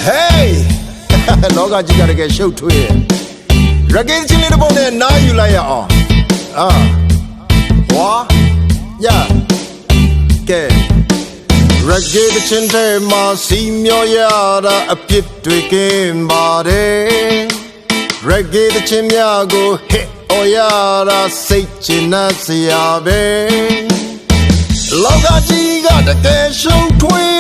Hey လောကကြီးကတကယ်ရှုပ်ထွေးရဲ့ရဂေးချင်းလေးတစ်ပုတ်နဲ့နားယူလိုက်ရအောင်ဝါရကဲရဂေးချင်းတဲ့မှာစီမျောရတာအပြစ်တွေကင်းပါတယ်ရဂေးချင်းများကိုဟစ်အော်ရတာစိတ်ချစရာပဲလောကကြီးကတကယ်ရှုပ်ထွေး